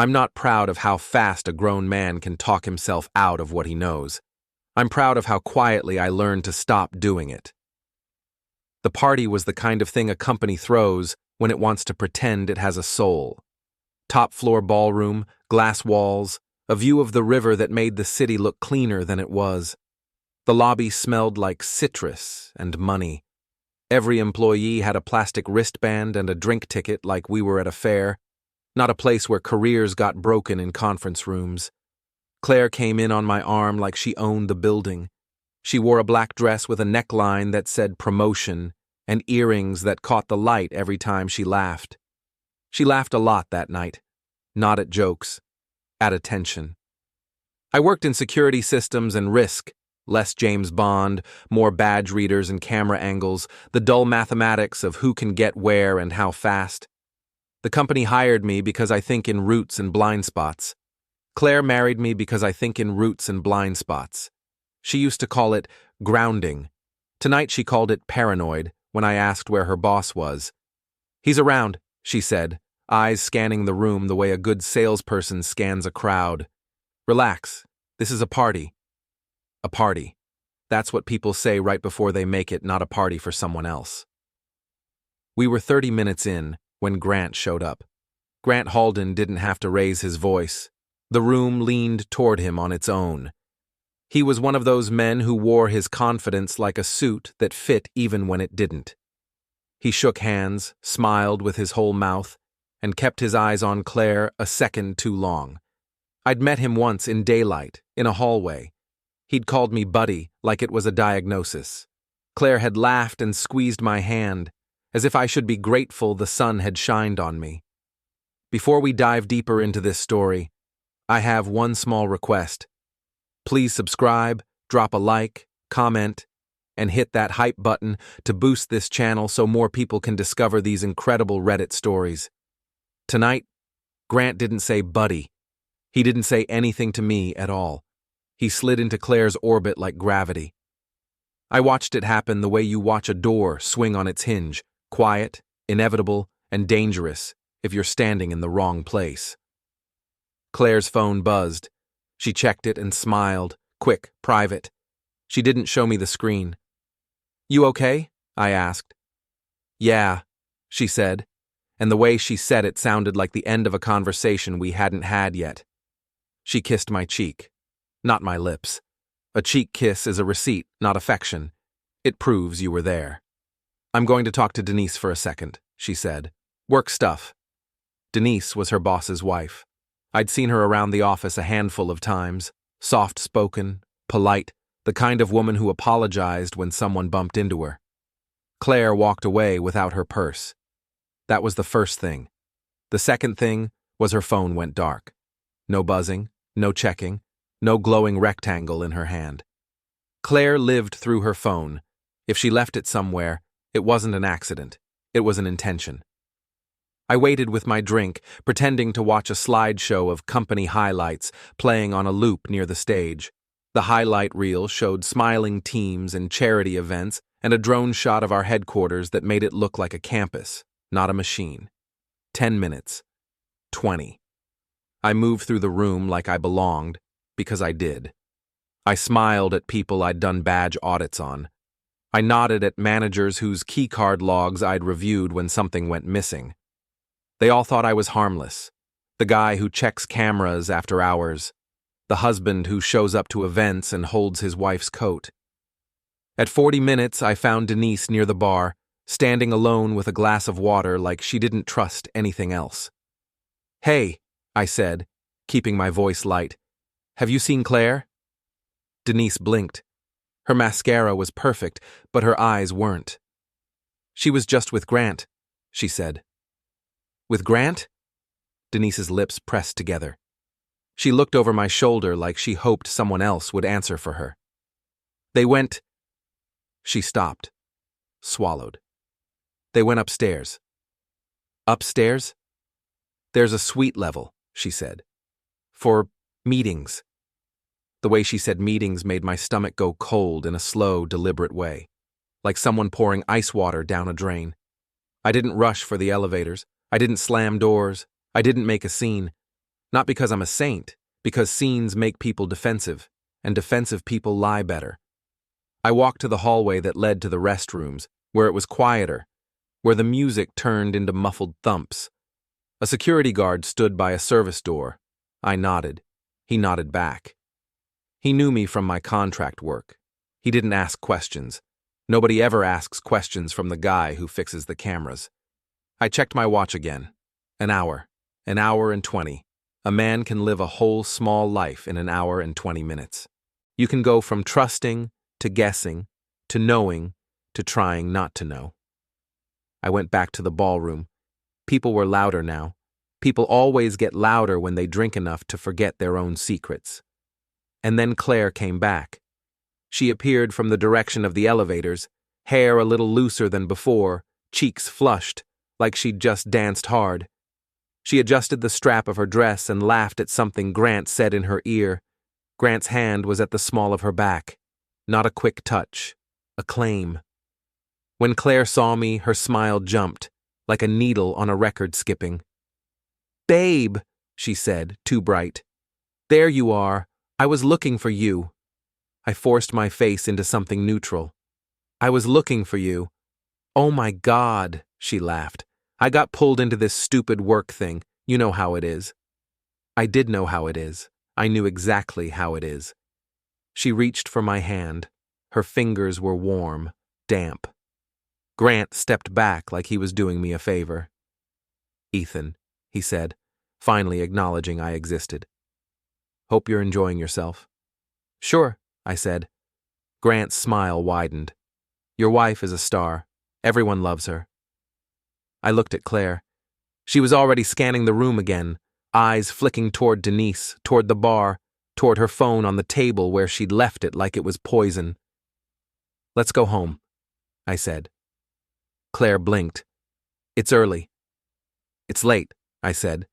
I'm not proud of how fast a grown man can talk himself out of what he knows. I'm proud of how quietly I learned to stop doing it. The party was the kind of thing a company throws when it wants to pretend it has a soul. Top-floor ballroom, glass walls, a view of the river that made the city look cleaner than it was. The lobby smelled like citrus and money. Every employee had a plastic wristband and a drink ticket like we were at a fair, not a place where careers got broken in conference rooms. Claire came in on my arm like she owned the building. She wore a black dress with a neckline that said promotion and earrings that caught the light every time she laughed. She laughed a lot that night, not at jokes, at attention. I worked in security systems and risk, less James Bond, more badge readers and camera angles, the dull mathematics of who can get where and how fast. The company hired me because I think in roots and blind spots. Claire married me because I think in roots and blind spots. She used to call it grounding. Tonight she called it paranoid when I asked where her boss was. "He's around," she said, eyes scanning the room the way a good salesperson scans a crowd. "Relax. This is a party." A party. That's what people say right before they make it not a party for someone else. We were 30 minutes in when Grant showed up. Grant Halden didn't have to raise his voice. The room leaned toward him on its own. He was one of those men who wore his confidence like a suit that fit even when it didn't. He shook hands, smiled with his whole mouth, and kept his eyes on Claire a second too long. I'd met him once in daylight, in a hallway. He'd called me buddy like it was a diagnosis. Claire had laughed and squeezed my hand, as if I should be grateful the sun had shined on me. Before we dive deeper into this story, I have one small request. Please subscribe, drop a like, comment, and hit that hype button to boost this channel so more people can discover these incredible Reddit stories. Tonight, Grant didn't say buddy. He didn't say anything to me at all. He slid into Claire's orbit like gravity. I watched it happen the way you watch a door swing on its hinge, quiet, inevitable, and dangerous if you're standing in the wrong place. Claire's phone buzzed. She checked it and smiled, quick, private. She didn't show me the screen. "You okay?" I asked. "Yeah," she said, and the way she said it sounded like the end of a conversation we hadn't had yet. She kissed my cheek, not my lips. A cheek kiss is a receipt, not affection. It proves you were there. "I'm going to talk to Denise for a second," she said. "Work stuff." Denise was her boss's wife. I'd seen her around the office a handful of times, soft-spoken, polite, the kind of woman who apologized when someone bumped into her. Claire walked away without her purse. That was the first thing. The second thing was her phone went dark. No buzzing, no checking, no glowing rectangle in her hand. Claire lived through her phone. If she left it somewhere, it wasn't an accident. It was an intention. I waited with my drink, pretending to watch a slideshow of company highlights playing on a loop near the stage. The highlight reel showed smiling teams and charity events and a drone shot of our headquarters that made it look like a campus, not a machine. 10 minutes. 20. I moved through the room like I belonged, because I did. I smiled at people I'd done badge audits on. I nodded at managers whose keycard logs I'd reviewed when something went missing. They all thought I was harmless. The guy who checks cameras after hours. The husband who shows up to events and holds his wife's coat. At 40 minutes, I found Denise near the bar, standing alone with a glass of water like she didn't trust anything else. "Hey," I said, keeping my voice light. "Have you seen Claire?" Denise blinked. Her mascara was perfect, but her eyes weren't. "She was just with Grant," she said. "With Grant?" Denise's lips pressed together. She looked over my shoulder like she hoped someone else would answer for her. "They went—" She stopped, swallowed. "They went upstairs." "Upstairs?" "There's a suite level," she said. "For meetings." The way she said meetings made my stomach go cold in a slow, deliberate way, like someone pouring ice water down a drain. I didn't rush for the elevators. I didn't slam doors. I didn't make a scene. Not because I'm a saint, because scenes make people defensive, and defensive people lie better. I walked to the hallway that led to the restrooms, where it was quieter, where the music turned into muffled thumps. A security guard stood by a service door. I nodded. He nodded back. He knew me from my contract work. He didn't ask questions. Nobody ever asks questions from the guy who fixes the cameras. I checked my watch again. An hour and 20. A man can live a whole small life in an hour and 20 minutes. You can go from trusting to guessing to knowing to trying not to know. I went back to the ballroom. People were louder now. People always get louder when they drink enough to forget their own secrets. And then Claire came back. She appeared from the direction of the elevators, hair a little looser than before, cheeks flushed, like she'd just danced hard. She adjusted the strap of her dress and laughed at something Grant said in her ear. Grant's hand was at the small of her back. Not a quick touch. A claim. When Claire saw me, her smile jumped, like a needle on a record skipping. "Babe," she said, too bright. "There you are. I was looking for you." I forced my face into something neutral. "I was looking for you." "Oh my God," she laughed. "I got pulled into this stupid work thing. You know how it is." I did know how it is. I knew exactly how it is. She reached for my hand. Her fingers were warm, damp. Grant stepped back like he was doing me a favor. "Ethan," he said, finally acknowledging I existed. "Hope you're enjoying yourself." "Sure," I said. Grant's smile widened. "Your wife is a star. Everyone loves her." I looked at Claire. She was already scanning the room again, eyes flicking toward Denise, toward the bar, toward her phone on the table where she'd left it like it was poison. "Let's go home," I said. Claire blinked. "It's early." "It's late," I said.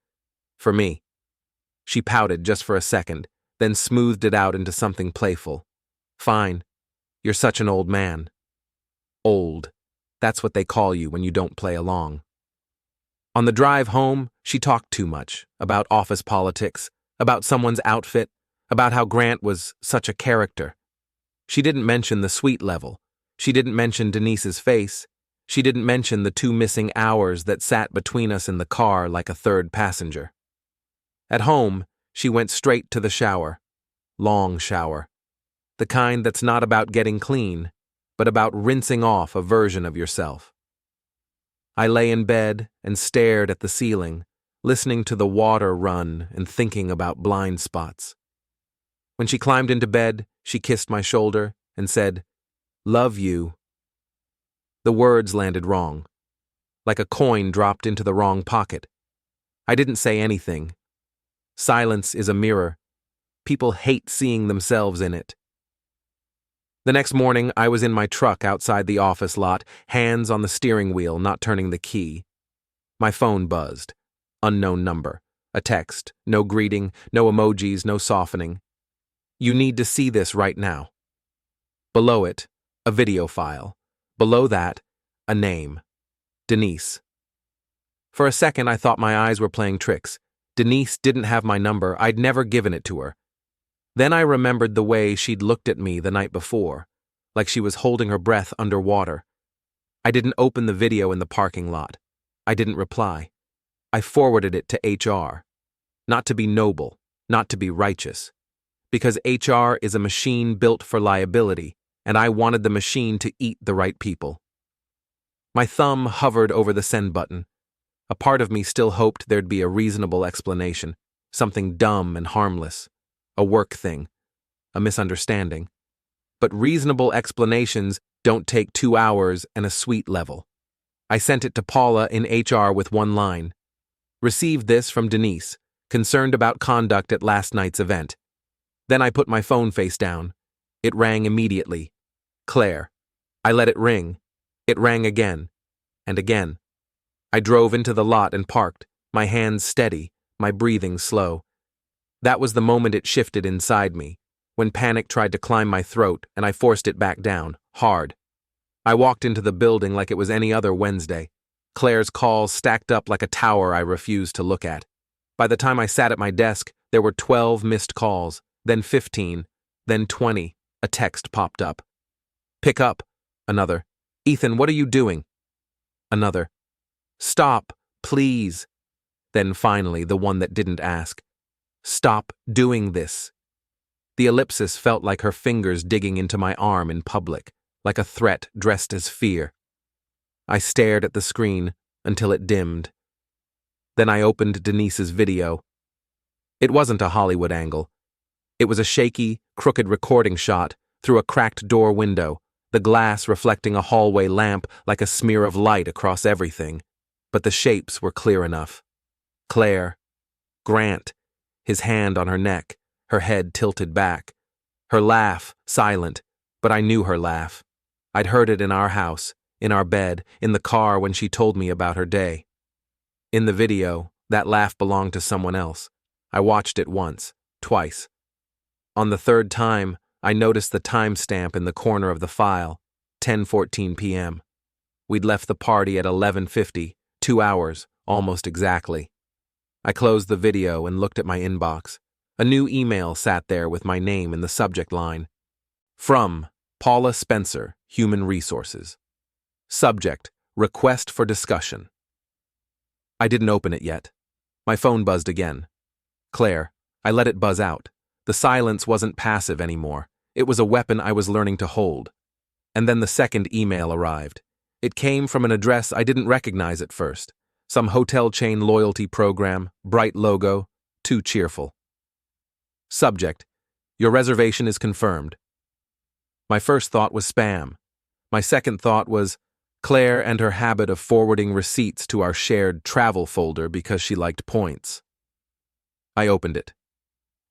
"For me." She pouted just for a second, then smoothed it out into something playful. "Fine. You're such an old man." Old. That's what they call you when you don't play along. On the drive home, she talked too much, about office politics, about someone's outfit, about how Grant was such a character. She didn't mention the sweet level. She didn't mention Denise's face. She didn't mention the 2 missing hours that sat between us in the car like a third passenger. At home, she went straight to the shower. Long shower. The kind that's not about getting clean, but about rinsing off a version of yourself. I lay in bed and stared at the ceiling, listening to the water run and thinking about blind spots. When she climbed into bed, she kissed my shoulder and said, "Love you." The words landed wrong, like a coin dropped into the wrong pocket. I didn't say anything. Silence is a mirror. People hate seeing themselves in it. The next morning, I was in my truck outside the office lot, hands on the steering wheel, not turning the key. My phone buzzed. Unknown number. A text. No greeting, no emojis, no softening. "You need to see this right now." Below it, a video file. Below that, a name. Denise. For a second, I thought my eyes were playing tricks. Denise didn't have my number. I'd never given it to her. Then I remembered the way she'd looked at me the night before, like she was holding her breath underwater. I didn't open the video in the parking lot. I didn't reply. I forwarded it to HR. Not to be noble, not to be righteous. Because HR is a machine built for liability, and I wanted the machine to eat the right people. My thumb hovered over the send button. A part of me still hoped there'd be a reasonable explanation, something dumb and harmless. A work thing, a misunderstanding. But reasonable explanations don't take 2 hours and a sweet level. I sent it to Paula in HR with one line. "Received this from Denise, concerned about conduct at last night's event." Then I put my phone face down. It rang immediately. Claire. I let it ring. It rang again. And again. I drove into the lot and parked, my hands steady, my breathing slow. That was the moment it shifted inside me, when panic tried to climb my throat and I forced it back down, hard. I walked into the building like it was any other Wednesday. Claire's calls stacked up like a tower I refused to look at. By the time I sat at my desk, there were 12 missed calls, then 15, then 20. A text popped up. Pick up. Another. Ethan, what are you doing? Another. Stop, please. Then finally, the one that didn't ask. Stop doing this. The ellipsis felt like her fingers digging into my arm in public, like a threat dressed as fear. I stared at the screen until it dimmed. Then I opened Denise's video. It wasn't a Hollywood angle. It was a shaky, crooked recording shot through a cracked door window, the glass reflecting a hallway lamp like a smear of light across everything. But the shapes were clear enough. Claire. Grant. His hand on her neck, her head tilted back. Her laugh, silent, but I knew her laugh. I'd heard it in our house, in our bed, in the car when she told me about her day. In the video, that laugh belonged to someone else. I watched it once, twice. On the third time, I noticed the timestamp in the corner of the file, 10:14 p.m. We'd left the party at 11:50, 2 hours, almost exactly. I closed the video and looked at my inbox. A new email sat there with my name in the subject line. From Paula Spencer, Human Resources. Subject, request for discussion. I didn't open it yet. My phone buzzed again. Claire, I let it buzz out. The silence wasn't passive anymore. It was a weapon I was learning to hold. And then the second email arrived. It came from an address I didn't recognize at first. Some hotel chain loyalty program, bright logo, too cheerful. Subject, your reservation is confirmed. My first thought was spam. My second thought was Claire and her habit of forwarding receipts to our shared travel folder because she liked points. I opened it.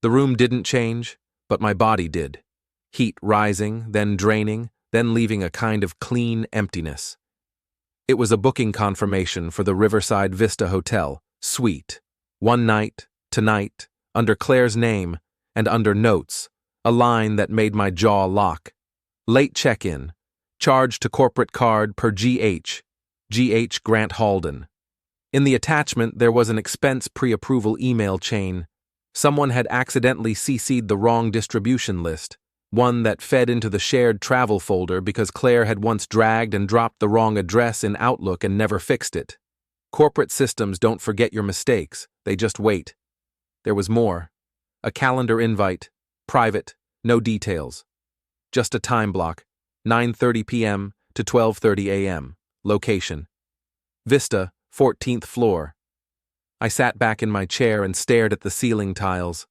The room didn't change, but my body did. Heat rising, then draining, then leaving a kind of clean emptiness. It was a booking confirmation for the Riverside Vista Hotel, suite. 1 night, tonight, under Claire's name, and under notes, a line that made my jaw lock. Late check-in, charge to corporate card per GH Grant Halden. In the attachment, there was an expense pre-approval email chain. Someone had accidentally CC'd the wrong distribution list, one that fed into the shared travel folder because Claire had once dragged and dropped the wrong address in Outlook and never fixed it. Corporate systems don't forget your mistakes, they just wait. There was more. A calendar invite, private, no details. Just a time block, 9:30 p.m. to 12:30 a.m., location. Vista, 14th floor. I sat back in my chair and stared at the ceiling tiles.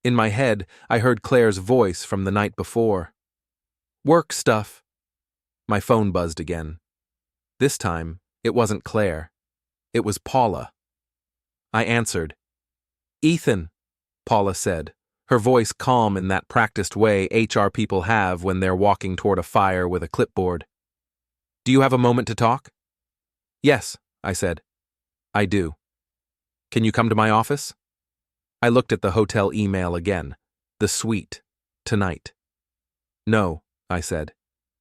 In my head, I heard Claire's voice from the night before. Work stuff. My phone buzzed again. This time, it wasn't Claire. It was Paula. I answered. Ethan, Paula said, her voice calm in that practiced way HR people have when they're walking toward a fire with a clipboard. Do you have a moment to talk? Yes, I said. I do. Can you come to my office? I looked at the hotel email again. The suite. Tonight. No, I said.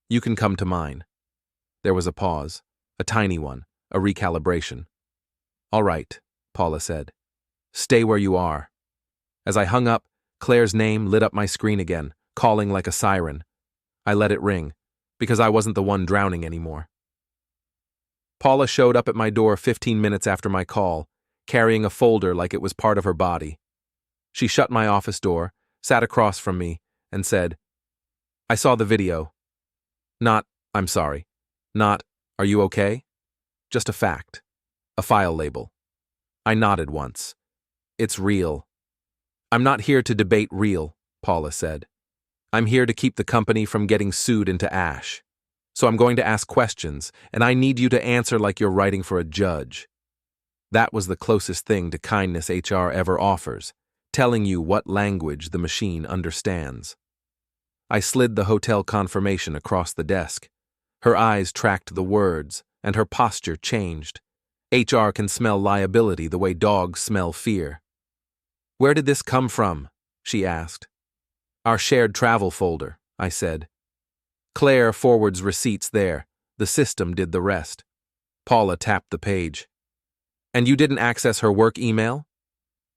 You can come to mine. There was a pause. A tiny one. A recalibration. All right, Paula said. Stay where you are. As I hung up, Claire's name lit up my screen again, calling like a siren. I let it ring, because I wasn't the one drowning anymore. Paula showed up at my door 15 minutes after my call, carrying a folder like it was part of her body. She shut my office door, sat across from me, and said, I saw the video. Not, I'm sorry. Not, are you okay? Just a fact. A file label. I nodded once. It's real. I'm not here to debate real, Paula said. I'm here to keep the company from getting sued into ash. So I'm going to ask questions, and I need you to answer like you're writing for a judge. That was the closest thing to kindness HR ever offers, telling you what language the machine understands. I slid the hotel confirmation across the desk. Her eyes tracked the words, and her posture changed. HR can smell liability the way dogs smell fear. Where did this come from? She asked. Our shared travel folder, I said. Claire forwards receipts there. The system did the rest. Paula tapped the page. And you didn't access her work email?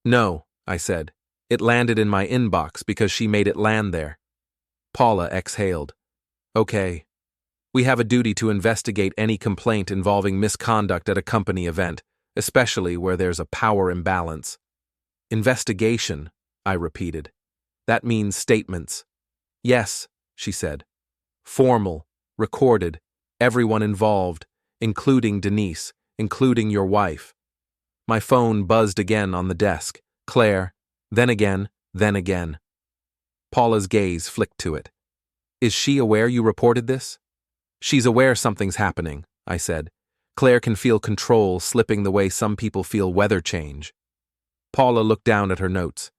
No, I said. It landed in my inbox because she made it land there. Paula exhaled. Okay. We have a duty to investigate any complaint involving misconduct at a company event, especially where there's a power imbalance. Investigation, I repeated. That means statements. Yes, she said. Formal, recorded, everyone involved, including Denise, including your wife. My phone buzzed again on the desk. Claire, then again, then again. Paula's gaze flicked to it. Is she aware you reported this? She's aware something's happening, I said. Claire can feel control slipping the way some people feel weather change. Paula looked down at her notes.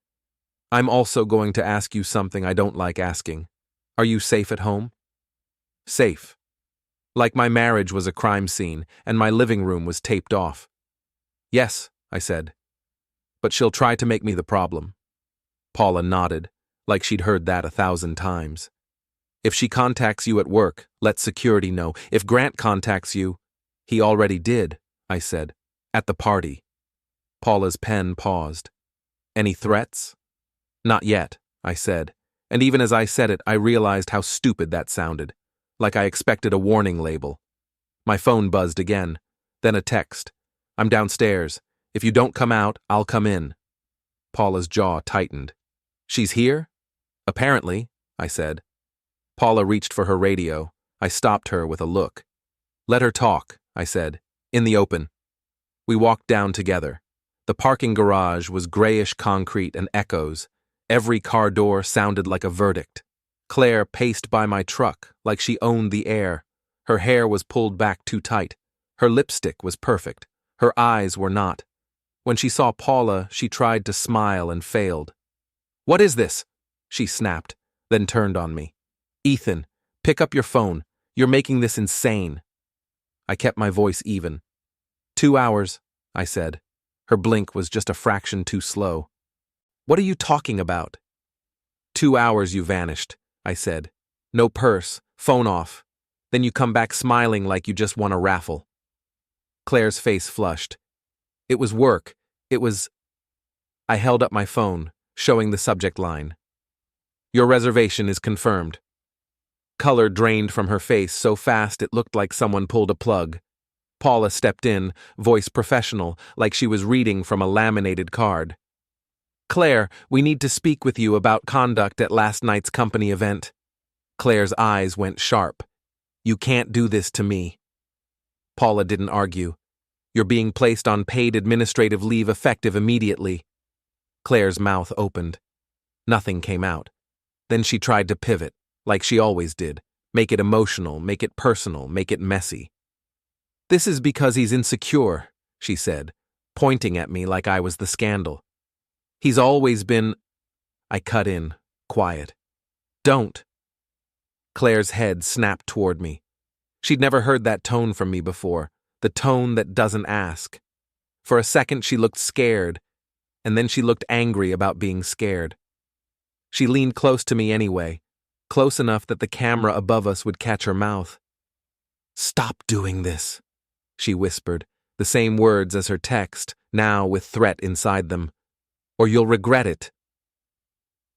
I'm also going to ask you something I don't like asking. Are you safe at home? Safe. Like my marriage was a crime scene and my living room was taped off. Yes, I said. But she'll try to make me the problem. Paula nodded, like she'd heard that 1,000 times. If she contacts you at work, let security know. If Grant contacts you, he already did, I said, at the party. Paula's pen paused. Any threats? Not yet, I said, and even as I said it, I realized how stupid that sounded, like I expected a warning label. My phone buzzed again, then a text. I'm downstairs. If you don't come out, I'll come in. Paula's jaw tightened. She's here? Apparently, I said. Paula reached for her radio. I stopped her with a look. Let her talk, I said, in the open. We walked down together. The parking garage was grayish concrete and echoes. Every car door sounded like a verdict. Claire paced by my truck like she owned the air. Her hair was pulled back too tight. Her lipstick was perfect. Her eyes were not. When she saw Paula, she tried to smile and failed. What is this? She snapped, then turned on me. Ethan, pick up your phone. You're making this insane. I kept my voice even. 2 hours, I said. Her blink was just a fraction too slow. What are you talking about? 2 hours you vanished, I said. No purse, phone off. Then you come back smiling like you just won a raffle. Claire's face flushed. It was work. It was... I held up my phone, showing the subject line. Your reservation is confirmed. Color drained from her face so fast it looked like someone pulled a plug. Paula stepped in, voice professional, like she was reading from a laminated card. Claire, we need to speak with you about conduct at last night's company event. Claire's eyes went sharp. You can't do this to me. Paula didn't argue. You're being placed on paid administrative leave effective immediately. Claire's mouth opened. Nothing came out. Then she tried to pivot, like she always did. Make it emotional, make it personal, make it messy. This is because he's insecure, she said, pointing at me like I was the scandal. He's always been... I cut in, quiet. Don't. Claire's head snapped toward me. She'd never heard that tone from me before, the tone that doesn't ask. For a second she looked scared, and then she looked angry about being scared. She leaned close to me anyway, close enough that the camera above us would catch her mouth. Stop doing this, she whispered, the same words as her text, now with threat inside them. Or you'll regret it.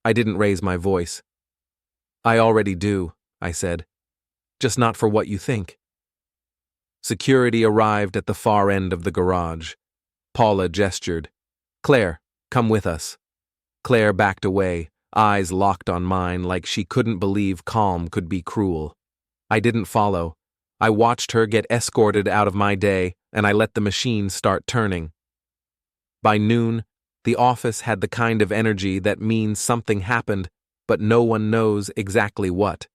I didn't raise my voice. I already do, I said. Just not for what you think. Security arrived at the far end of the garage. Paula gestured. Claire, come with us. Claire backed away, eyes locked on mine like she couldn't believe calm could be cruel. I didn't follow. I watched her get escorted out of my day, and I let the machine start turning. By noon, the office had the kind of energy that means something happened, but no one knows exactly what.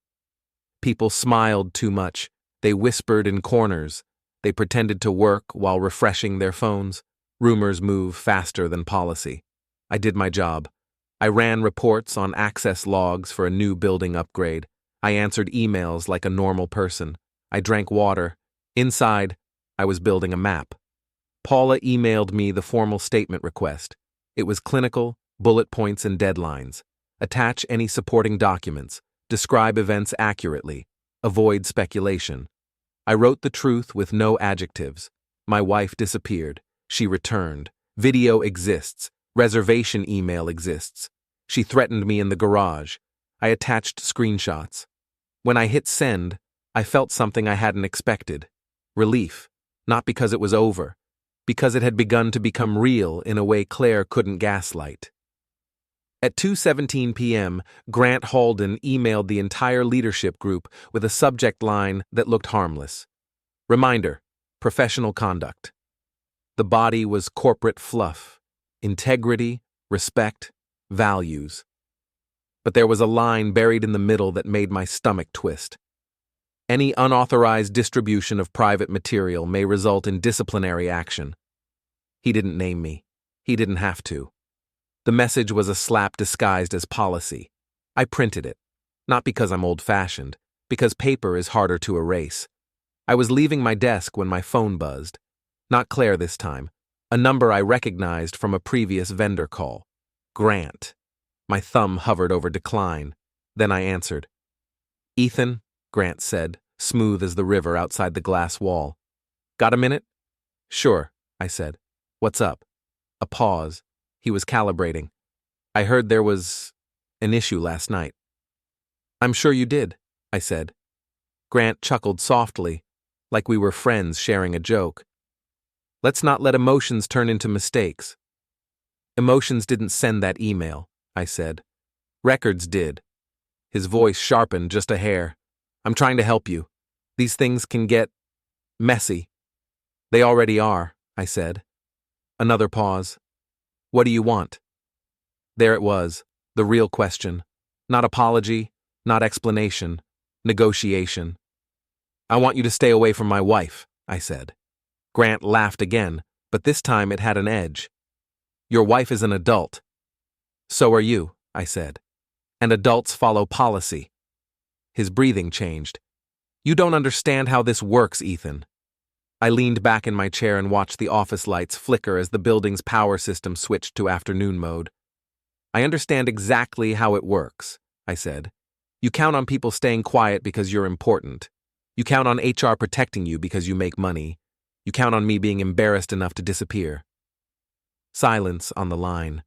People smiled too much. They whispered in corners. They pretended to work while refreshing their phones. Rumors move faster than policy. I did my job. I ran reports on access logs for a new building upgrade. I answered emails like a normal person. I drank water. Inside, I was building a map. Paula emailed me the formal statement request. It was clinical, bullet points and deadlines. Attach any supporting documents. Describe events accurately. Avoid speculation. I wrote the truth with no adjectives. My wife disappeared. She returned. Video exists. Reservation email exists. She threatened me in the garage. I attached screenshots. When I hit send, I felt something I hadn't expected. Relief. Not because it was over. Because it had begun to become real in a way Claire couldn't gaslight. At 2:17 p.m., Grant Halden emailed the entire leadership group with a subject line that looked harmless. Reminder, professional conduct. The body was corporate fluff, integrity, respect, values. But there was a line buried in the middle that made my stomach twist. Any unauthorized distribution of private material may result in disciplinary action. He didn't name me. He didn't have to. The message was a slap disguised as policy. I printed it. Not because I'm old-fashioned, because paper is harder to erase. I was leaving my desk when my phone buzzed. Not Claire this time. A number I recognized from a previous vendor call. Grant. My thumb hovered over decline. Then I answered. "Ethan," Grant said, smooth as the river outside the glass wall. "Got a minute?" "Sure," I said. "What's up?" A pause. He was calibrating. "I heard there was an issue last night." "I'm sure you did," I said. Grant chuckled softly, like we were friends sharing a joke. "Let's not let emotions turn into mistakes." "Emotions didn't send that email," I said. "Records did." His voice sharpened just a hair. "I'm trying to help you. These things can get messy." "They already are," I said. Another pause. "What do you want?" There it was, the real question. Not apology, not explanation, negotiation. "I want you to stay away from my wife," I said. Grant laughed again, but this time it had an edge. "Your wife is an adult." "So are you," I said. "And adults follow policy." His breathing changed. "You don't understand how this works, Ethan." I leaned back in my chair and watched the office lights flicker as the building's power system switched to afternoon mode. "I understand exactly how it works," I said. "You count on people staying quiet because you're important. You count on HR protecting you because you make money. You count on me being embarrassed enough to disappear." Silence on the line.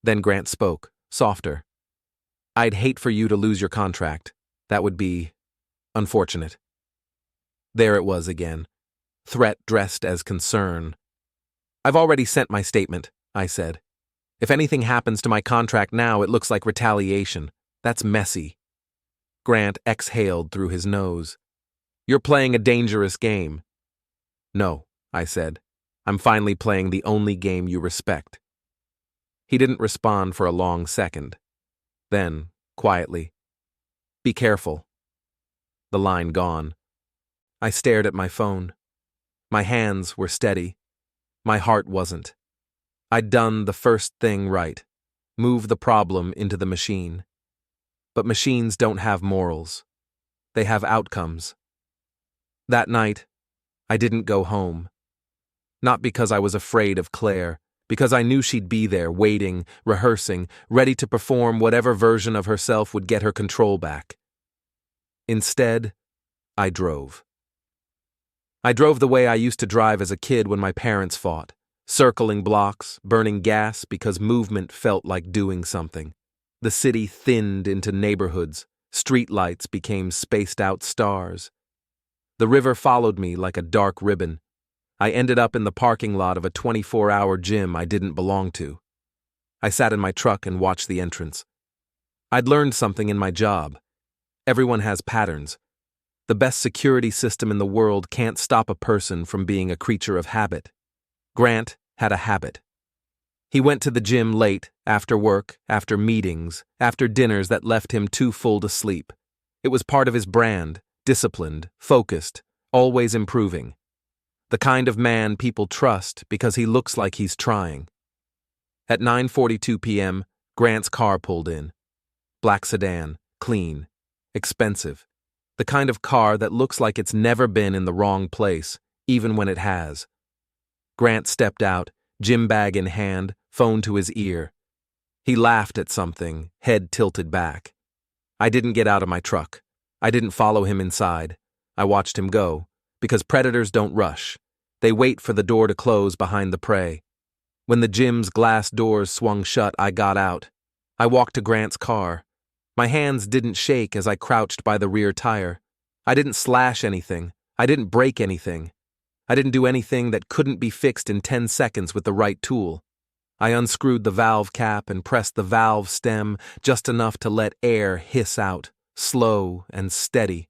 Then Grant spoke, softer. "I'd hate for you to lose your contract. That would be unfortunate." There it was again. Threat dressed as concern. "I've already sent my statement," I said. "If anything happens to my contract now, it looks like retaliation. That's messy." Grant exhaled through his nose. "You're playing a dangerous game." "No," I said. "I'm finally playing the only game you respect." He didn't respond for a long second. Then, quietly, "Be careful." The line gone. I stared at my phone. My hands were steady. My heart wasn't. I'd done the first thing right. Move the problem into the machine. But machines don't have morals. They have outcomes. That night, I didn't go home. Not because I was afraid of Claire, because I knew she'd be there, waiting, rehearsing, ready to perform whatever version of herself would get her control back. Instead, I drove. I drove the way I used to drive as a kid when my parents fought, circling blocks, burning gas because movement felt like doing something. The city thinned into neighborhoods, streetlights became spaced-out stars. The river followed me like a dark ribbon. I ended up in the parking lot of a 24-hour gym I didn't belong to. I sat in my truck and watched the entrance. I'd learned something in my job. Everyone has patterns. The best security system in the world can't stop a person from being a creature of habit. Grant had a habit. He went to the gym late, after work, after meetings, after dinners that left him too full to sleep. It was part of his brand, disciplined, focused, always improving. The kind of man people trust because he looks like he's trying. At 9:42 p.m., Grant's car pulled in. Black sedan, clean, expensive. The kind of car that looks like it's never been in the wrong place, even when it has. Grant stepped out, gym bag in hand, phone to his ear. He laughed at something, head tilted back. I didn't get out of my truck. I didn't follow him inside. I watched him go, because predators don't rush. They wait for the door to close behind the prey. When the gym's glass doors swung shut, I got out. I walked to Grant's car. My hands didn't shake as I crouched by the rear tire. I didn't slash anything. I didn't break anything. I didn't do anything that couldn't be fixed in 10 seconds with the right tool. I unscrewed the valve cap and pressed the valve stem just enough to let air hiss out, slow and steady.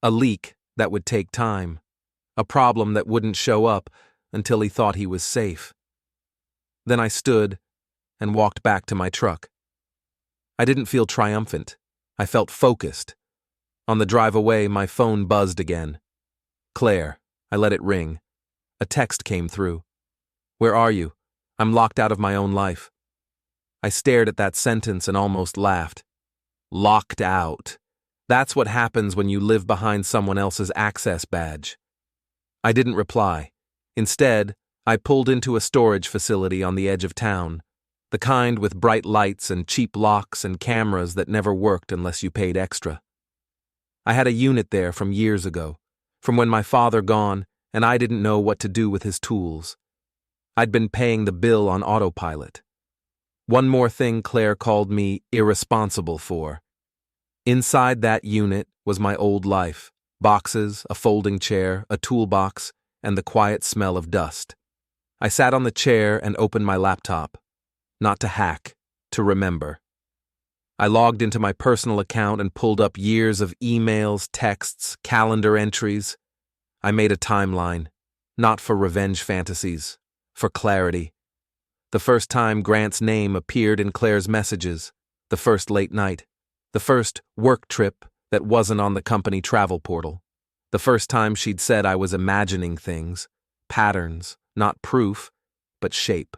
A leak that would take time. A problem that wouldn't show up until he thought he was safe. Then I stood and walked back to my truck. I didn't feel triumphant. I felt focused. On the drive away, my phone buzzed again. Claire. I let it ring. A text came through. Where are you? I'm locked out of my own life. I stared at that sentence and almost laughed. Locked out. That's what happens when you live behind someone else's access badge. I didn't reply. Instead, I pulled into a storage facility on the edge of town, the kind with bright lights and cheap locks and cameras that never worked unless you paid extra. I had a unit there from years ago, from when my father gone and I didn't know what to do with his tools. I'd been paying the bill on autopilot. One more thing Claire called me irresponsible for. Inside that unit was my old life, boxes, a folding chair, a toolbox, and the quiet smell of dust. I sat on the chair and opened my laptop. Not to hack, to remember. I logged into my personal account and pulled up years of emails, texts, calendar entries. I made a timeline, not for revenge fantasies, for clarity. The first time Grant's name appeared in Claire's messages, the first late night, the first work trip that wasn't on the company travel portal, the first time she'd said I was imagining things, patterns, not proof, but shape.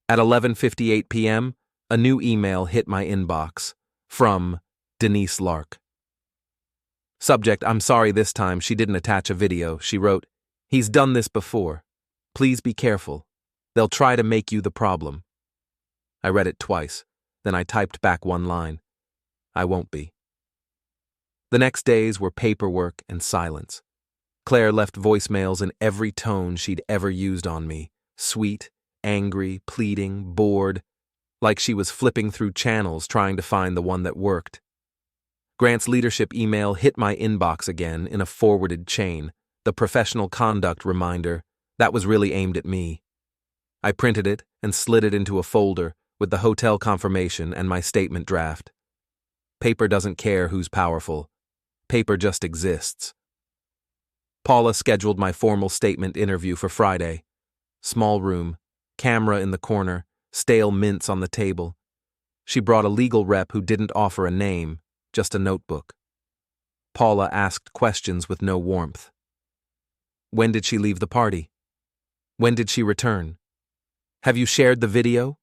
At 11:58 p.m., a new email hit my inbox, from Denise Lark. Subject, I'm sorry this time she didn't attach a video. She wrote, he's done this before. Please be careful. They'll try to make you the problem. I read it twice, then I typed back one line. I won't be. The next days were paperwork and silence. Claire left voicemails in every tone she'd ever used on me, sweet, angry, pleading, bored, like she was flipping through channels trying to find the one that worked. Grant's leadership email hit my inbox again in a forwarded chain, the professional conduct reminder that was really aimed at me. I printed it and slid it into a folder with the hotel confirmation and my statement draft. Paper doesn't care who's powerful. Paper just exists. Paula scheduled my formal statement interview for Friday. Small room, camera in the corner, stale mints on the table. She brought a legal rep who didn't offer a name, just a notebook. Paula asked questions with no warmth. When did she leave the party? When did she return? Have you shared the video?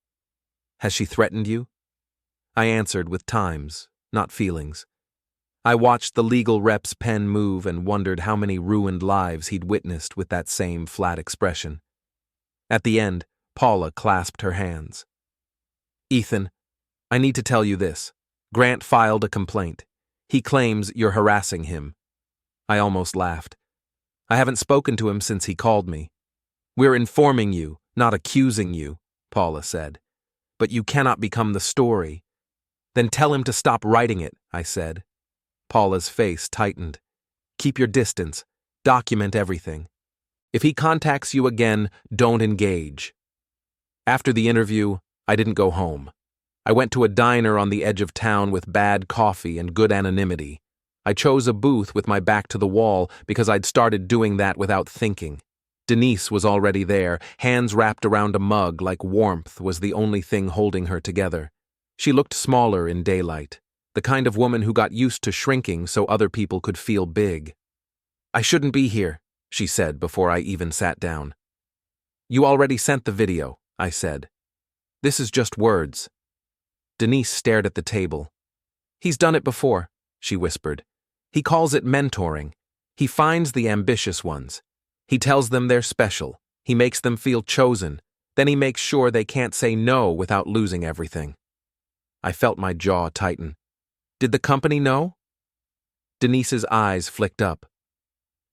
Has she threatened you? I answered with times, not feelings. I watched the legal rep's pen move and wondered how many ruined lives he'd witnessed with that same flat expression. At the end, Paula clasped her hands. Ethan, I need to tell you this. Grant filed a complaint. He claims you're harassing him. I almost laughed. I haven't spoken to him since he called me. We're informing you, not accusing you, Paula said. But you cannot become the story. Then tell him to stop writing it, I said. Paula's face tightened. Keep your distance. Document everything. If he contacts you again, don't engage. After the interview, I didn't go home. I went to a diner on the edge of town with bad coffee and good anonymity. I chose a booth with my back to the wall because I'd started doing that without thinking. Denise was already there, hands wrapped around a mug like warmth was the only thing holding her together. She looked smaller in daylight, the kind of woman who got used to shrinking so other people could feel big. I shouldn't be here, she said before I even sat down. You already sent the video, I said. This is just words. Denise stared at the table. He's done it before, she whispered. He calls it mentoring. He finds the ambitious ones. He tells them they're special. He makes them feel chosen. Then he makes sure they can't say no without losing everything. I felt my jaw tighten. Did the company know? Denise's eyes flicked up.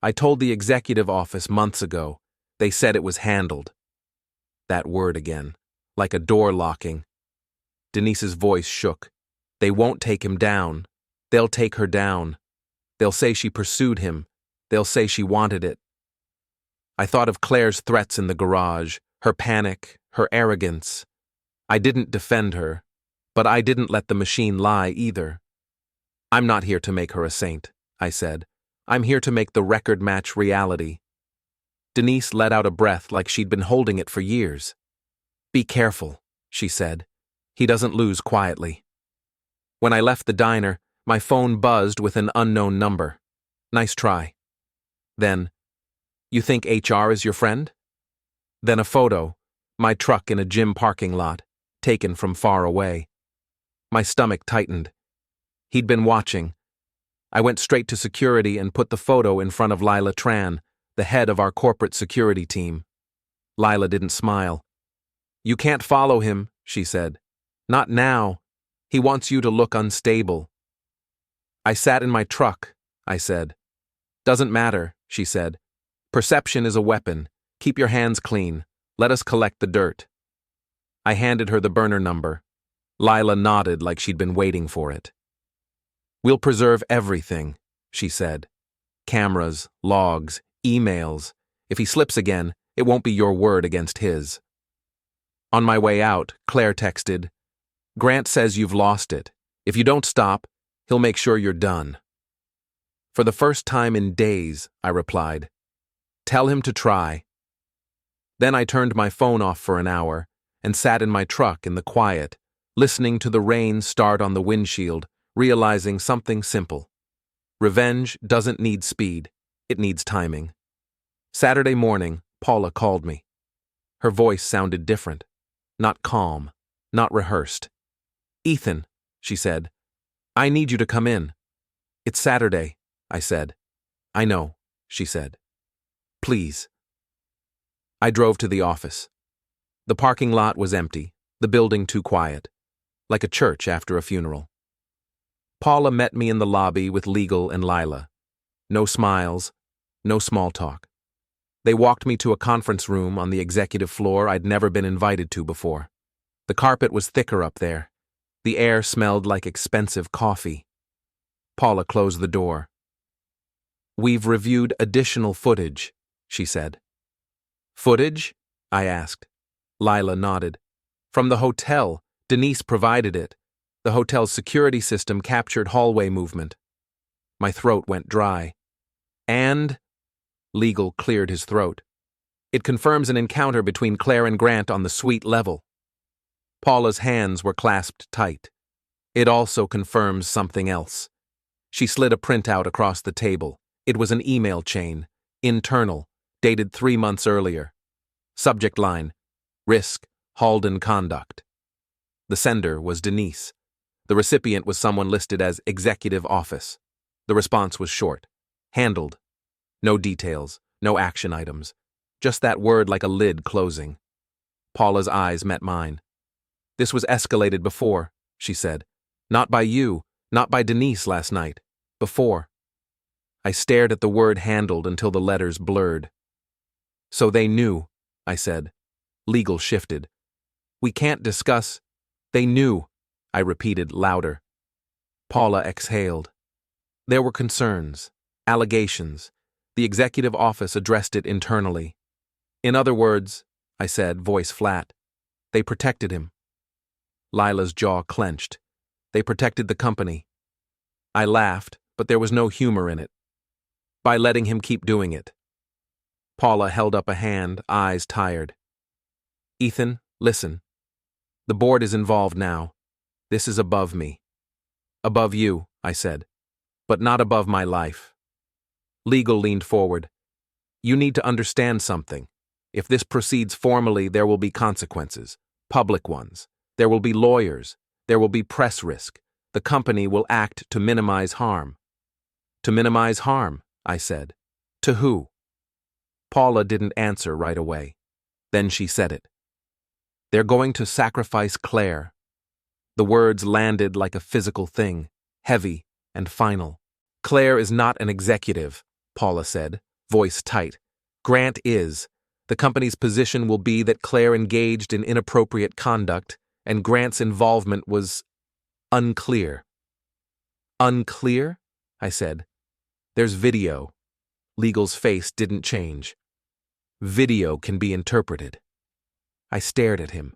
I told the executive office months ago. They said it was handled. That word again. Like a door locking. Denise's voice shook. They won't take him down. They'll take her down. They'll say she pursued him. They'll say she wanted it. I thought of Claire's threats in the garage, her panic, her arrogance. I didn't defend her, but I didn't let the machine lie either. I'm not here to make her a saint, I said. I'm here to make the record match reality. Denise let out a breath like she'd been holding it for years. Be careful, she said. He doesn't lose quietly. When I left the diner, my phone buzzed with an unknown number. Nice try. Then, you think HR is your friend? Then a photo, my truck in a gym parking lot, taken from far away. My stomach tightened. He'd been watching. I went straight to security and put the photo in front of Lila Tran, the head of our corporate security team. Lila didn't smile. You can't follow him, she said. Not now. He wants you to look unstable. I sat in my truck, I said. Doesn't matter, she said. Perception is a weapon. Keep your hands clean. Let us collect the dirt. I handed her the burner number. Lila nodded like she'd been waiting for it. We'll preserve everything, she said. Cameras, logs, emails. If he slips again, it won't be your word against his. On my way out, Claire texted, Grant says you've lost it. If you don't stop, he'll make sure you're done. For the first time in days, I replied. Tell him to try. Then I turned my phone off for an hour and sat in my truck in the quiet, listening to the rain start on the windshield, realizing something simple. Revenge doesn't need speed, it needs timing. Saturday morning, Paula called me. Her voice sounded different, not calm, not rehearsed. Ethan, she said, I need you to come in. It's Saturday, I said. I know, she said. Please. I drove to the office. The parking lot was empty, the building too quiet, like a church after a funeral. Paula met me in the lobby with Legal and Lila. No smiles, no small talk. They walked me to a conference room on the executive floor I'd never been invited to before. The carpet was thicker up there. The air smelled like expensive coffee. Paula closed the door. We've reviewed additional footage, she said. Footage? I asked. Lila nodded. From the hotel, Denise provided it. The hotel's security system captured hallway movement. My throat went dry. And? Legal cleared his throat. It confirms an encounter between Claire and Grant on the suite level. Paula's hands were clasped tight. It also confirms something else. She slid a printout across the table. It was an email chain, internal, dated 3 months earlier. Subject line, Risk, Halden conduct. The sender was Denise. The recipient was someone listed as Executive Office. The response was short. Handled. No details, no action items. Just that word like a lid closing. Paula's eyes met mine. This was escalated before, she said. Not by you, not by Denise last night. Before. I stared at the word handled until the letters blurred. So they knew, I said. Legal shifted. We can't discuss. They knew, I repeated louder. Paula exhaled. There were concerns, allegations. The executive office addressed it internally. In other words, I said, voice flat, they protected him. Lila's jaw clenched. They protected the company. I laughed, but there was no humor in it. By letting him keep doing it. Paula held up a hand, eyes tired. Ethan, listen. The board is involved now. This is above me. Above you, I said, but not above my life. Legal leaned forward. You need to understand something. If this proceeds formally, there will be consequences, public ones. There will be lawyers. There will be press risk. The company will act to minimize harm. To minimize harm, I said. To who? Paula didn't answer right away. Then she said it. They're going to sacrifice Claire. The words landed like a physical thing, heavy and final. Claire is not an executive, Paula said, voice tight. Grant is. The company's position will be that Claire engaged in inappropriate conduct, and Grant's involvement was unclear. Unclear? I said. There's video. Legal's face didn't change. Video can be interpreted. I stared at him.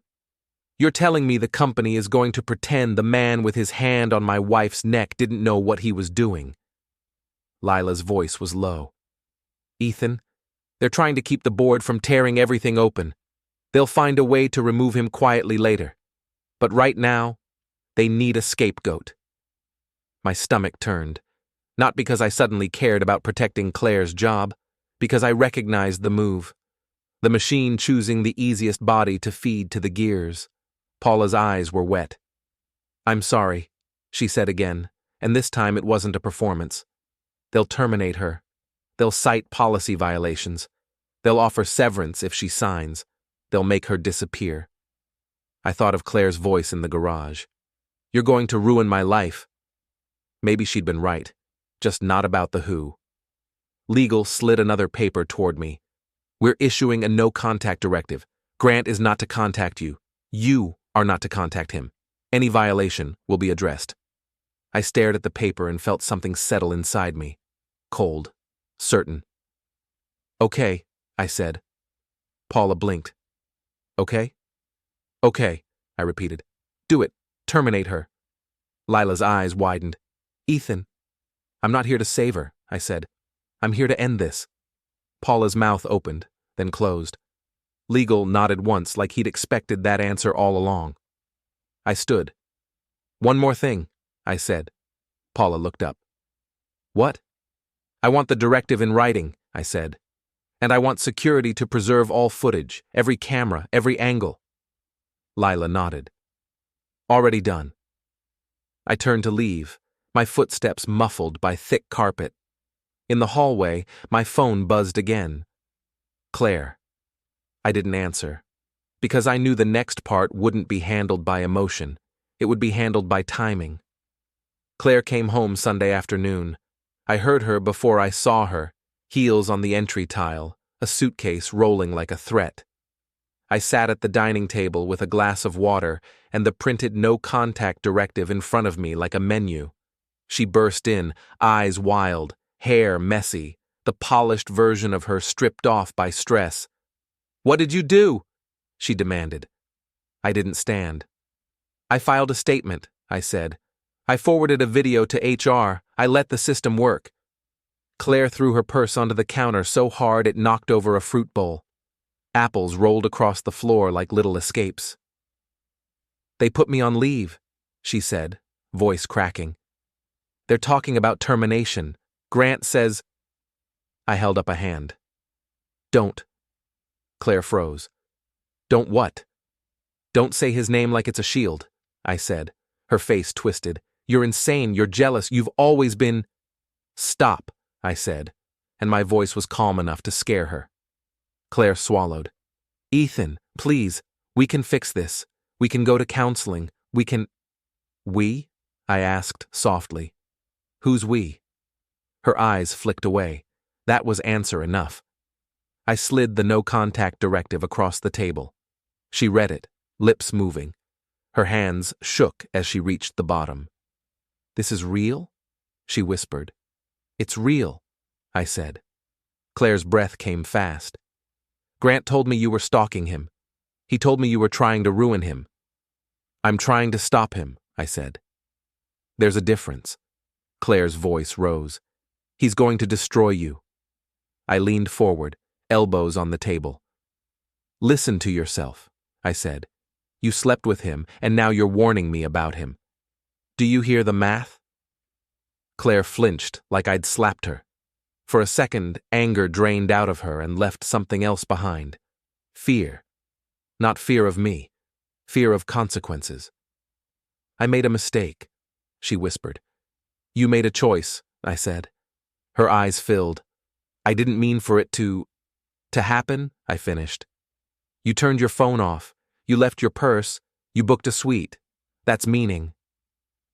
You're telling me the company is going to pretend the man with his hand on my wife's neck didn't know what he was doing? Lila's voice was low. Ethan, they're trying to keep the board from tearing everything open. They'll find a way to remove him quietly later. But right now, they need a scapegoat. My stomach turned, not because I suddenly cared about protecting Claire's job, because I recognized the move. The machine choosing the easiest body to feed to the gears. Paula's eyes were wet. I'm sorry, she said again, and this time it wasn't a performance. They'll terminate her. They'll cite policy violations. They'll offer severance if she signs. They'll make her disappear. I thought of Claire's voice in the garage. You're going to ruin my life. Maybe she'd been right, just not about the who. Legal slid another paper toward me. We're issuing a no-contact directive. Grant is not to contact you. You are not to contact him. Any violation will be addressed. I stared at the paper and felt something settle inside me. Cold. Certain. Okay, I said. Paula blinked. Okay? Okay, I repeated. Do it. Terminate her. Lila's eyes widened. Ethan. I'm not here to save her, I said. I'm here to end this. Paula's mouth opened, then closed. Legal nodded once like he'd expected that answer all along. I stood. One more thing, I said. Paula looked up. What? I want the directive in writing, I said. And I want security to preserve all footage, every camera, every angle. Lila nodded. Already done. I turned to leave, my footsteps muffled by thick carpet. In the hallway, my phone buzzed again. Claire. I didn't answer, because I knew the next part wouldn't be handled by emotion. It would be handled by timing. Claire came home Sunday afternoon. I heard her before I saw her, heels on the entry tile, a suitcase rolling like a threat. I sat at the dining table with a glass of water and the printed no-contact directive in front of me like a menu. She burst in, eyes wild, hair messy, the polished version of her stripped off by stress. What did you do? She demanded. I didn't stand. I filed a statement, I said. I forwarded a video to HR. I let the system work. Claire threw her purse onto the counter so hard it knocked over a fruit bowl. Apples rolled across the floor like little escapes. They put me on leave, she said, voice cracking. They're talking about termination. Grant says... I held up a hand. Don't. Claire froze. Don't what? Don't say his name like it's a shield, I said, her face twisted. You're insane, you're jealous, you've always been... Stop, I said, and my voice was calm enough to scare her. Claire swallowed. Ethan, please, we can fix this. We can go to counseling. We can... We? I asked softly. Who's we? Her eyes flicked away. That was answer enough. I slid the no-contact directive across the table. She read it, lips moving. Her hands shook as she reached the bottom. This is real? She whispered. It's real, I said. Claire's breath came fast. Grant told me you were stalking him. He told me you were trying to ruin him. I'm trying to stop him, I said. There's a difference. Claire's voice rose. He's going to destroy you. I leaned forward, elbows on the table. Listen to yourself, I said. You slept with him, and now you're warning me about him. Do you hear the math? Claire flinched like I'd slapped her. For a second, anger drained out of her and left something else behind. Fear. Not fear of me. Fear of consequences. I made a mistake, she whispered. You made a choice, I said. Her eyes filled. I didn't mean for it to happen, I finished. You turned your phone off. You left your purse. You booked a suite. That's meaning.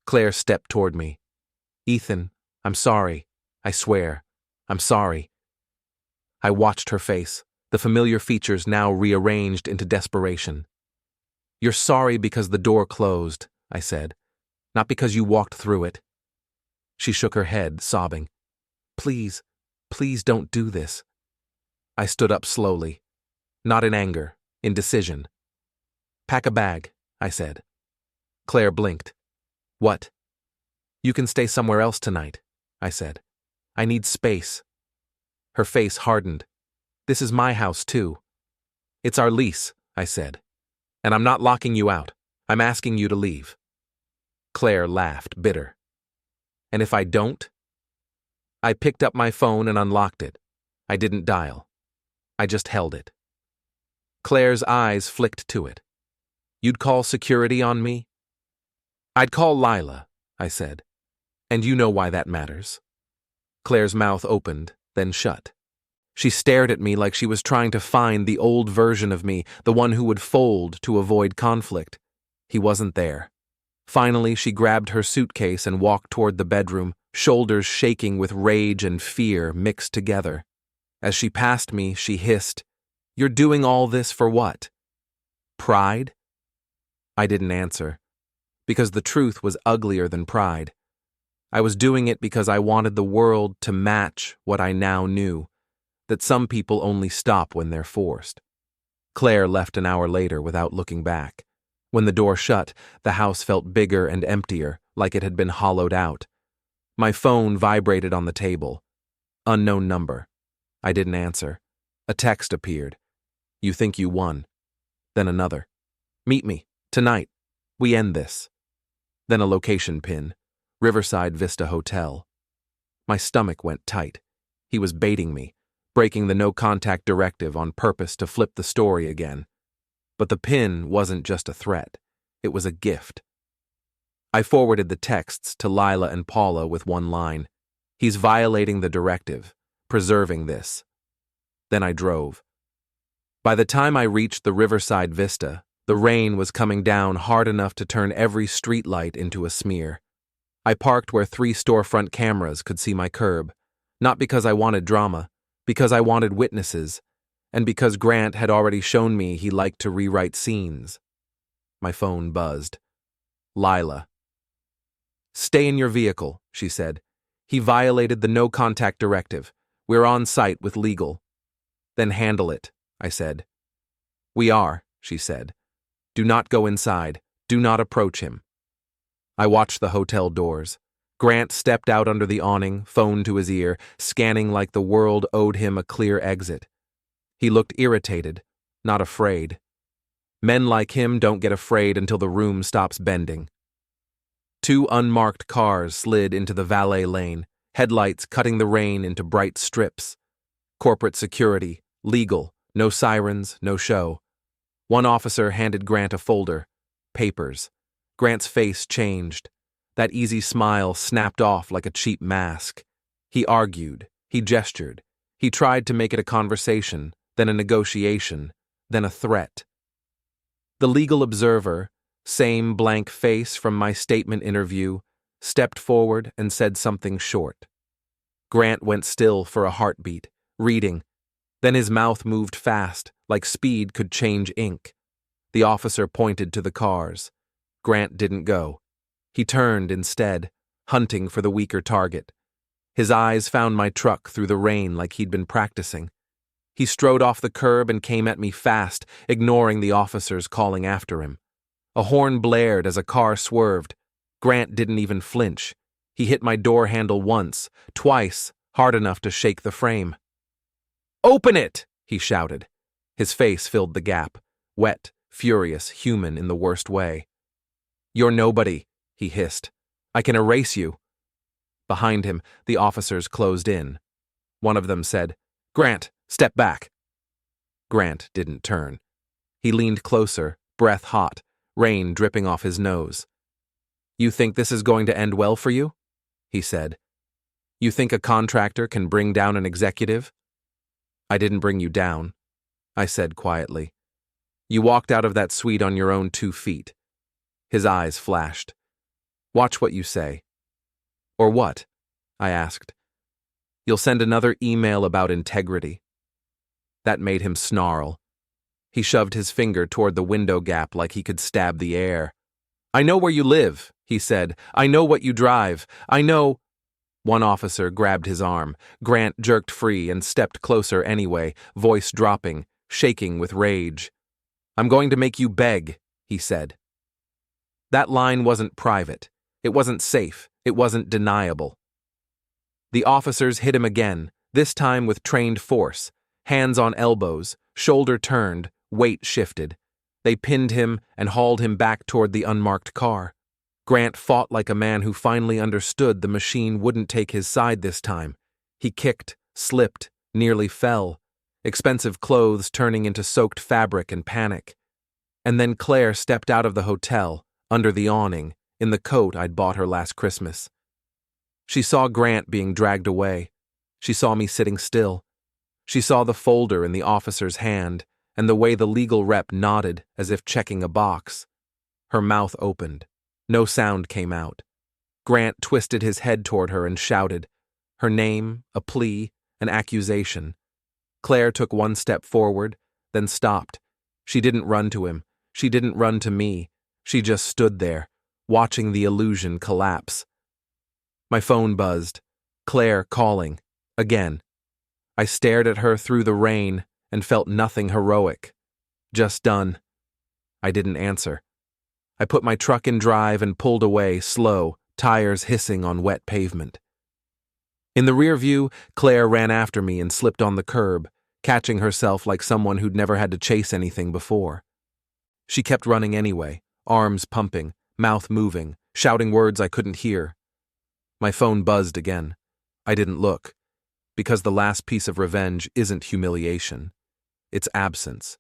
Claire stepped toward me. Ethan, I'm sorry. I swear. I'm sorry. I watched her face, the familiar features now rearranged into desperation. "You're sorry because the door closed," I said, "not because you walked through it." She shook her head, sobbing. "Please, please don't do this." I stood up slowly, not in anger, in decision. "Pack a bag," I said. Claire blinked. "What?" "You can stay somewhere else tonight," I said. "I need space." Her face hardened. "This is my house, too." "It's our lease," I said. "And I'm not locking you out. I'm asking you to leave." Claire laughed, bitter. "And if I don't?" I picked up my phone and unlocked it. I didn't dial. I just held it. Claire's eyes flicked to it. "You'd call security on me?" "I'd call Lila," I said. "And you know why that matters." Claire's mouth opened, then shut. She stared at me like she was trying to find the old version of me, the one who would fold to avoid conflict. He wasn't there. Finally, she grabbed her suitcase and walked toward the bedroom, shoulders shaking with rage and fear mixed together. As she passed me, she hissed, "You're doing all this for what? Pride?" I didn't answer, because the truth was uglier than pride. I was doing it because I wanted the world to match what I now knew, that some people only stop when they're forced. Claire left an hour later without looking back. When the door shut, the house felt bigger and emptier, like it had been hollowed out. My phone vibrated on the table. Unknown number. I didn't answer. A text appeared. "You think you won." Then another. "Meet me. Tonight. We end this." Then a location pin. Riverside Vista Hotel. My stomach went tight. He was baiting me, breaking the no-contact directive on purpose to flip the story again. But the pin wasn't just a threat. It was a gift. I forwarded the texts to Lila and Paula with one line. "He's violating the directive, preserving this." Then I drove. By the time I reached the Riverside Vista, the rain was coming down hard enough to turn every streetlight into a smear. I parked where 3 storefront cameras could see my curb, not because I wanted drama, because I wanted witnesses, and because Grant had already shown me he liked to rewrite scenes. My phone buzzed. Lila. "Stay in your vehicle," she said. "He violated the no-contact directive. We're on site with legal." "Then handle it," I said. "We are," she said. "Do not go inside. Do not approach him." I watched the hotel doors. Grant stepped out under the awning, phone to his ear, scanning like the world owed him a clear exit. He looked irritated, not afraid. Men like him don't get afraid until the room stops bending. 2 unmarked cars slid into the valet lane, headlights cutting the rain into bright strips. Corporate security, legal, no sirens, no show. One officer handed Grant a folder. Papers. Grant's face changed. That easy smile snapped off like a cheap mask. He argued. He gestured. He tried to make it a conversation, then a negotiation, then a threat. The legal observer, same blank face from my statement interview, stepped forward and said something short. Grant went still for a heartbeat, reading. Then his mouth moved fast, like speed could change ink. The officer pointed to the cars. Grant didn't go. He turned instead, hunting for the weaker target. His eyes found my truck through the rain like he'd been practicing. He strode off the curb and came at me fast, ignoring the officers calling after him. A horn blared as a car swerved. Grant didn't even flinch. He hit my door handle once, twice, hard enough to shake the frame. "Open it!" he shouted. His face filled the gap, wet, furious, human in the worst way. "You're nobody," he hissed. "I can erase you." Behind him, the officers closed in. One of them said, "Grant, step back." Grant didn't turn. He leaned closer, breath hot, rain dripping off his nose. "You think this is going to end well for you?" he said. "You think a contractor can bring down an executive?" "I didn't bring you down," I said quietly. "You walked out of that suite on your own 2 feet. His eyes flashed. "Watch what you say." "Or what?" I asked. "You'll send another email about integrity." That made him snarl. He shoved his finger toward the window gap like he could stab the air. "I know where you live," he said. "I know what you drive. I know—" One officer grabbed his arm. Grant jerked free and stepped closer anyway, voice dropping, shaking with rage. "I'm going to make you beg," he said. That line wasn't private. It wasn't safe. It wasn't deniable. The officers hit him again, this time with trained force, hands on elbows, shoulder turned, weight shifted. They pinned him and hauled him back toward the unmarked car. Grant fought like a man who finally understood the machine wouldn't take his side this time. He kicked, slipped, nearly fell, expensive clothes turning into soaked fabric and panic. And then Claire stepped out of the hotel, under the awning, in the coat I'd bought her last Christmas. She saw Grant being dragged away. She saw me sitting still. She saw the folder in the officer's hand and the way the legal rep nodded as if checking a box. Her mouth opened. No sound came out. Grant twisted his head toward her and shouted. Her name, a plea, an accusation. Claire took one step forward, then stopped. She didn't run to him. She didn't run to me. She just stood there, watching the illusion collapse. My phone buzzed. Claire calling. Again. I stared at her through the rain and felt nothing heroic. Just done. I didn't answer. I put my truck in drive and pulled away, slow, tires hissing on wet pavement. In the rear view, Claire ran after me and slipped on the curb, catching herself like someone who'd never had to chase anything before. She kept running anyway, arms pumping, mouth moving, shouting words I couldn't hear. My phone buzzed again. I didn't look, because the last piece of revenge isn't humiliation. It's absence.